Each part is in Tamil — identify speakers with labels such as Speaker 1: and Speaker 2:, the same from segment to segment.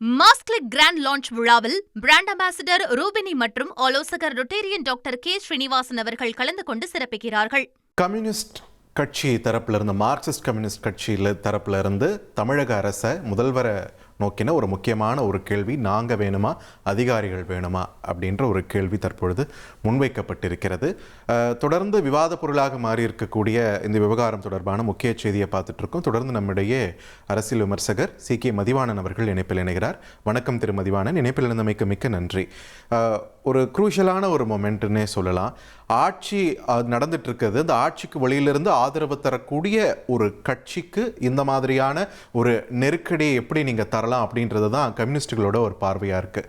Speaker 1: மாஸ்க்லிக் கிராண்ட் லான்ச் விழாவில் பிராண்ட் அம்பாசிடர் ரூபினி மற்றும் ஆலோசகர் ரொட்டேரியன் டாக்டர் கே ஸ்ரீனிவாசன் அவர்கள் கலந்து கொண்டு சிறப்பிக்கிறார்கள்.
Speaker 2: கம்யூனிஸ்ட் கட்சி தரப்பிலிருந்து, மார்க்சிஸ்ட் கம்யூனிஸ்ட் கட்சியில தரப்பிலிருந்து தமிழக அரசை முதல்வரை நோக்கின ஒரு முக்கியமான ஒரு கேள்வி, நாங்க வேணுமா அதிகாரிகள் வேணுமா அப்படின்ற ஒரு கேள்வி தற்பொழுது முன்வைக்கப்பட்டிருக்கிறது. தொடர்ந்து விவாத பொருளாக மாறி இருக்கக்கூடிய இந்த விவகாரம் தொடர்பான முக்கிய செய்தியை பார்த்துட்டு இருக்கோம். தொடர்ந்து நம்மிடையே அரசியல் விமர்சகர் சி.கே. மதிவாணன் அவர்கள் இணைப்பில் இணைகிறார். வணக்கம் திரு மதிவாணன், இணைப்பில் இருந்தமைக்கு மிக்க நன்றி. ஒரு குரூஷலான ஒரு மொமெண்ட்னே சொல்லலாம். ஆட்சி நடந்துட்டு இருக்குது, அந்த ஆட்சிக்கு வெளியிலிருந்து ஆதரவு தரக்கூடிய ஒரு கட்சிக்கு இந்த மாதிரியான ஒரு நெருக்கடியை எப்படி நீங்க தரலாம் அப்படின்றது தான் கம்யூனிஸ்டுகளோட ஒரு பார்வையா இருக்கு.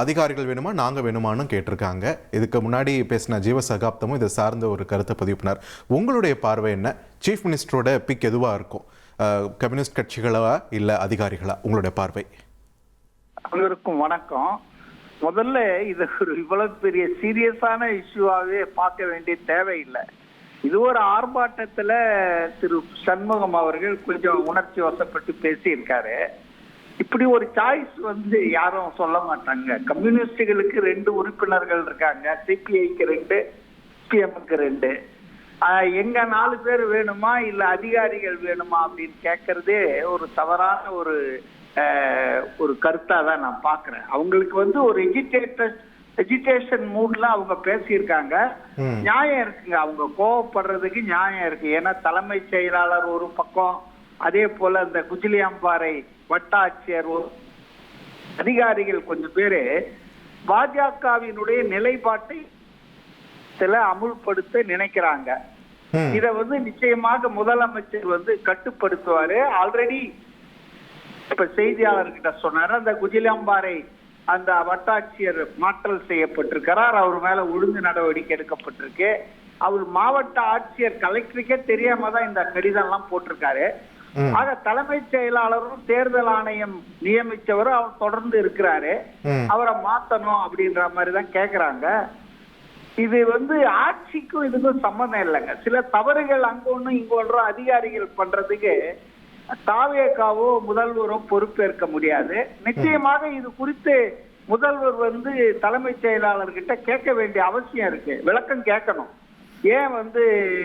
Speaker 2: அதிகாரிகள் வேணுமா நாங்க வேணுமான்னு கேட்டிருக்காங்க. இதுக்கு முன்னாடி பேசின ஜீவ சகாப்தமும் இதை சார்ந்த ஒரு கருத்தை பதிவு பண்ணார். உங்களுடைய பார்வை என்ன? சீஃப் மினிஸ்டரோட பிக் எதுவா இருக்கும்? கம்யூனிஸ்ட் கட்சிகளா இல்ல அதிகாரிகளா? உங்களுடைய பார்வை.
Speaker 3: அனைவருக்கும் வணக்கம். முதல்ல இது ஒரு இவ்வளவு பெரிய சீரியஸான இஷ்யூவாகவே பார்க்க வேண்டிய தேவையில்லை. இது ஒரு ஆர்ப்பாட்டத்துல திரு சண்முகம் அவர்கள் கொஞ்சம் உணர்ச்சி வசப்பட்டு பேசியிருக்காரு. இப்படி ஒரு சாய்ஸ் யாரும் சொல்ல மாட்டாங்க. கம்யூனிஸ்டுகளுக்கு 2 உறுப்பினர்கள் இருக்காங்க, சிபிஐக்கு 2, சிபிஎம்க்கு 2. எங்க 4 பேர் வேணுமா இல்ல அதிகாரிகள் வேணுமா அப்படின்னு கேட்கறதே ஒரு தவறான ஒரு கருத்தா தான் நான் பாக்குறேன். அவங்களுக்கு ஒரு எஜிடேஷன் மூட்ல அவங்க பேசியிருக்காங்க. நியாயம் இருக்குங்க, அவங்க கோவப்படுறதுக்கு நியாயம் இருக்கு. ஏன்னா தலைமை செயலாளர் ஒரு பக்கம், அதே போல இந்த குஜிலியம்பாறை வட்டாட்சியர், அதிகாரிகள் கொஞ்சம் பேரு பாஜகவினுடைய நிலைப்பாட்டை அமுல்படுத்த நினைக்கிறாங்க. இத நிச்சயமாக முதலமைச்சர் கட்டுப்படுத்துவாரு. ஆல்ரெடி இப்ப செய்தியாளர்கிட்ட சொன்னாரு, அந்த குஜிலியம்பாறை அந்த வட்டாட்சியர் மாற்றல் செய்யப்பட்டிருக்கிறார், அவர் மேல ஒழுங்கு நடவடிக்கை எடுக்கப்பட்டிருக்கு. அவர் மாவட்ட ஆட்சியர் கலெக்டருக்கே தெரியாம தான் இந்த கடிதம் எல்லாம் போட்டிருக்காரு. ஆக தலைமை செயலாளரும் தேர்தல் ஆணையம் நியமிச்சவரும் அவர் தொடர்ந்து இருக்கிறாரு, அவரை மாத்தணும் அப்படின்ற மாதிரி தான் கேக்குறாங்க. இது ஆட்சிக்கும் இதுக்கும் சம்மந்தம் இல்லைங்க. சில தவறுகள் அங்க ஒண்ணும் இங்க ஒன்றும் அதிகாரிகள் பண்றதுக்கு தாவேகாவோ முதல்வரோ பொறுப்பேற்க முடியாது. நிச்சயமாக இது குறித்து முதல்வர் தலைமை செயலாளர்கிட்ட கேட்க வேண்டிய அவசியம் இருக்கு, விளக்கம் கேட்கணும். ஏன்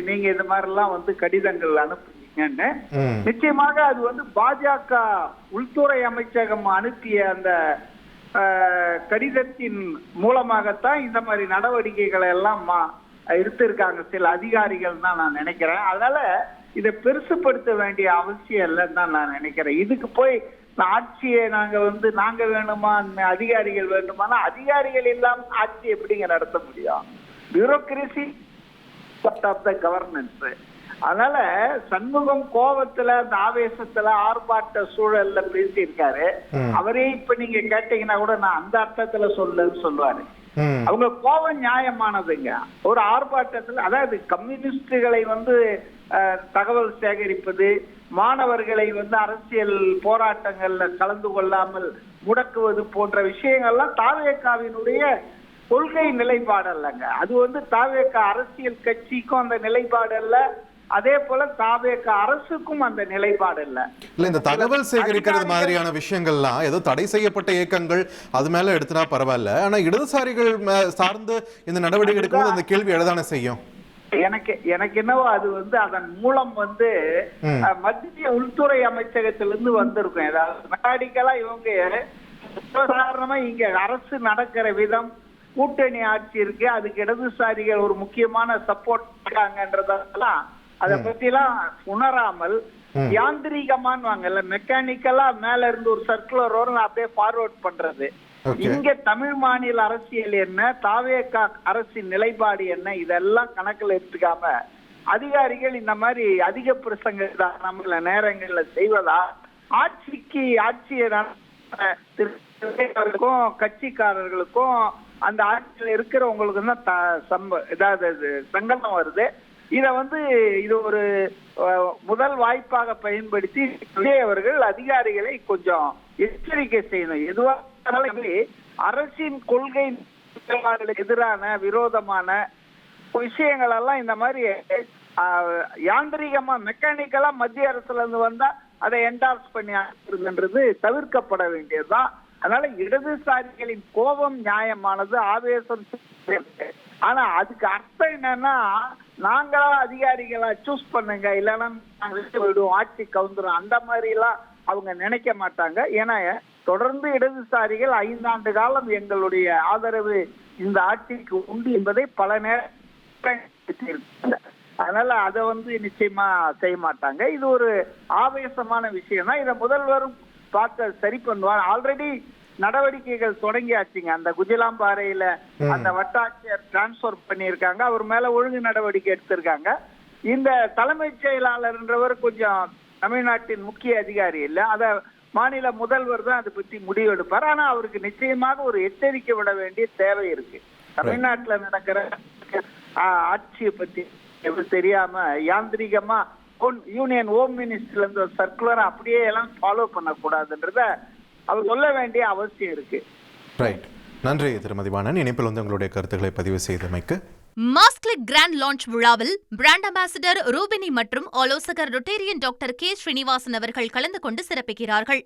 Speaker 3: நீங்க இந்த மாதிரி எல்லாம் கடிதங்கள் அனுப்புறீங்கன்னு. நிச்சயமாக அது பாஜக உள்துறை அமைச்சகம் அனுப்பிய அந்த கடிதத்தின் மூலமாகத்தான் இந்த மாதிரி நடவடிக்கைகளை எல்லாம் எடுத்திருக்காங்க சில அதிகாரிகள் தான் நான் நினைக்கிறேன். அதனால இதை பெருசுப்படுத்த வேண்டிய அவசியம் இல்லைன்னு தான் நான் நினைக்கிறேன். இதுக்கு போய் ஆட்சியை நாங்க வேணுமா அதிகாரிகள் வேணுமானா, அதிகாரிகள் இல்லாம ஆட்சி எப்படிங்க நடத்த முடியும்? Bureaucracy of the governance. அதனால சண்முகம் கோபத்துல அந்த ஆவேசத்துல ஆர்ப்பாட்ட சூழல்ல பேசியிருக்காரு. அவரே இப்ப நீங்க கேட்டீங்கன்னா கூட நான் அந்த அர்த்தத்துல சொல்லுவாரு. அவங்க கோபம் நியாயமானதுங்க. ஒரு ஆர்ப்பாட்டத்துல, அதாவது கம்யூனிஸ்டுகளை தகவல் சேகரிப்பது, மாணவர்களை அரசியல் போராட்டங்கள்ல கலந்து கொள்ளாமல் முடக்குவது போன்ற விஷயங்கள்லாம் தாவேகாவினுடைய கொள்கை நிலைப்பாடு அல்லங்க. அது தாவேகா அரசியல் கட்சிக்கும் அந்த நிலைப்பாடு அல்ல, அதே போல தாவேக அரசுக்கும் அந்த நிலைப்பாடு இல்ல.
Speaker 2: இந்த தகவல் சேகரிக்கிறது மாதிரியான விஷயங்கள்லாம் ஏதோ தடை செய்யப்பட்ட இயக்கங்கள் அது மேல எடுத்துனா பரவாயில்ல, ஆனா இடதுசாரிகள் சார்ந்து இந்த நடவடிக்கை எடுக்கும்போது அந்த கேள்வி எழதானே செய்யும்.
Speaker 3: எனக்கு என்னவோ அது அதன் மூலம் மத்திய உள்துறை அமைச்சகத்திலிருந்து வந்திருக்கும். ஏதாவது மெட்டாடிக்கலா இவங்க சாதாரணமா இங்க அரசு நடக்கிற விதம், கூட்டணி ஆட்சி இருக்கு, அதுக்கு இடதுசாரிகள் ஒரு முக்கியமான சப்போர்ட் இருக்காங்கன்றதெல்லாம் அதை பத்தி எல்லாம் உணராமல் யாந்திரிகமான்னு வாங்கல, மெக்கானிக்கலா மேல இருந்து ஒரு சர்க்குலர் வரும் அப்படியே ஃபார்வர்ட் பண்றது. இங்க தமிழ் மாநில அரசியல் என்ன, தாவேகா அரசின் நிலைப்பாடு என்ன, இதெல்லாம் கணக்கில் எடுத்துக்காம அதிகாரிகள் இந்த மாதிரி அதிக பிரசங்க நேரங்கள்ல செய்வதா ஆட்சியை கட்சிக்காரர்களுக்கும் அந்த ஆட்சியில் இருக்கிறவங்களுக்கு தான் சங்கடம் வருது. இத இது ஒரு முதல் வாய்ப்பாக பயன்படுத்தி அவர்கள் அதிகாரிகளை கொஞ்சம் எச்சரிக்கை செய்யணும். எதுவா அரசின் கொள்கை எதிரான விரோதமான விஷயங்கள் எல்லாம் இந்த மாதிரி யாந்திரிகமா மெக்கானிக்கலா மத்திய அரசுல இருந்து வந்தா அதை என்டார்ஸ் பண்ணி ஆக்குறதுன்றது தவிர்க்கப்பட வேண்டியதுதான். அதனால இடதுசாரிகளின் கோபம் நியாயமானது, ஆவேசம். ஆனா அதுக்கு அர்த்தம் என்னன்னா, நாங்களா அதிகாரிகளா சூஸ் பண்ணுங்க, இல்லைன்னா நாங்க விடுவோம், ஆட்சி கவுந்துரும், அந்த மாதிரி எல்லாம் அவங்க நினைக்க மாட்டாங்க. ஏன்னா தொடர்ந்து இடதுசாரிகள் 5 ஆண்டு காலம் எங்களுடைய ஆதரவு இந்த ஆட்சிக்கு உண்டு என்பதை பல நேரம். அதனால அதை நிச்சயமா செய்ய மாட்டாங்க. இது ஒரு ஆவேசமான விஷயம் தான். இதை முதல்வரும் பார்த்து சரி பண்ணுவார். ஆல்ரெடி நடவடிக்கைகள் தொடங்கியாச்சுங்க. அந்த குஜிலாம்பாறையில அந்த வட்டாட்சியர் டிரான்ஸ்பர் பண்ணியிருக்காங்க, அவர் மேல ஒழுங்கு நடவடிக்கை எடுத்திருக்காங்க. இந்த தலைமைச் செயலாளர்ன்றவர் கொஞ்சம் தமிழ்நாட்டின் முக்கிய அதிகாரி இல்ல, அத மாநில முதல்வர் தான் அதை பத்தி முடிவு எடுப்பார். ஆனா அவருக்கு நிச்சயமாக ஒரு எச்சரிக்கை விட வேண்டிய தேவை இருக்கு. தமிழ்நாட்டுல நடக்கிற ஆட்சியை பத்தி தெரியாம யாந்திரிகமா யூனியன் ஹோம் மினிஸ்டர்ல இருந்து சர்க்குலர் அப்படியே எல்லாம் ஃபாலோ பண்ணக்கூடாதுன்றத அவர் சொல்ல வேண்டிய அவசியம் இருக்கு.
Speaker 2: ரைட். நன்றி திருமதி வாணன், இணைப்பில் உங்களுடைய கருத்துக்களை பதிவு செய்தமைக்கு.
Speaker 1: மாஸ்க்லிக் கிராண்ட் லான்ச் விழாவில் பிராண்ட் அம்பாசிடர் ரூபினி மற்றும் ஆலோசகர் ரொட்டேரியன் டாக்டர் கே. ஸ்ரீனிவாசன் அவர்கள் கலந்து கொண்டு சிறப்பிக்கிறார்கள்.